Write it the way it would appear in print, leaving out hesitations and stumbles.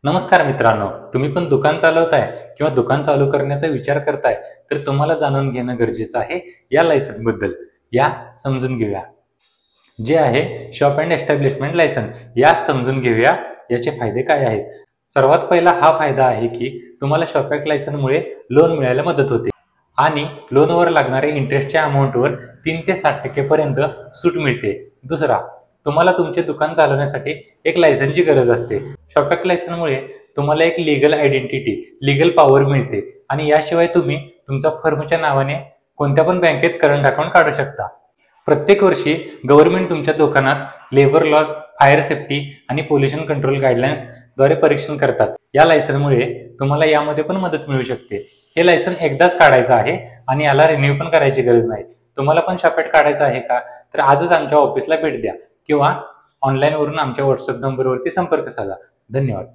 नमस्कार मित्रांनो, तुम्ही पण दुकान चालवताय किंवा दुकान चालू करण्याचा विचार करताय, तर तुम्हाला जाणून घेणं गरजेचं आहे या लायसन्स बद्दल. या समजून घेऊया. जे आहे शॉप अँड एस्टॅब्लिशमेंट लायसन्स, या समजून घेऊया याचे फायदे काय आहेत. सर्वात पहिला हा फायदा आहे की तुम्हाला शॉप ॲक्ट लायसन्समुळे लोन मिळायला मदत होते आणि लोनवर लागणाऱ्या इंटरेस्टच्या अमाऊंटवर 3 ते 7% पर्यंत सूट मिळते. दुसरा, तुम्हाला तुमचे दुकान चालवण्यासाठी एक लायसन्सची गरज असते. शॉप ॲक्ट लायसन्समुळे तुम्हाला एक लीगल आयडेंटिटी, लीगल पॉवर मिळते आणि याशिवाय तुम्ही तुमच्या फर्मच्या नावाने कोणत्या पण बँकेत करंट अकाउंट काढू शकता. प्रत्येक वर्षी गव्हर्नमेंट तुमच्या दुकानात लेबर लॉज, फायर सेफ्टी आणि पोल्युशन कंट्रोल गाईडलाईन्स द्वारे परीक्षण करतात. या लायसन्समुळे तुम्हाला यामध्ये पण मदत मिळू शकते. हे लायसन एकदाच काढायचं आहे आणि याला रिन्यू पण करायची गरज नाही. तुम्हाला पण शॉप ॲक्ट काढायचं आहे का? तर आजच आमच्या ऑफिसला भेट द्या किंवा ऑनलाईनवरून आमच्या व्हॉट्सअप नंबरवरती संपर्क साधा. धन्यवाद.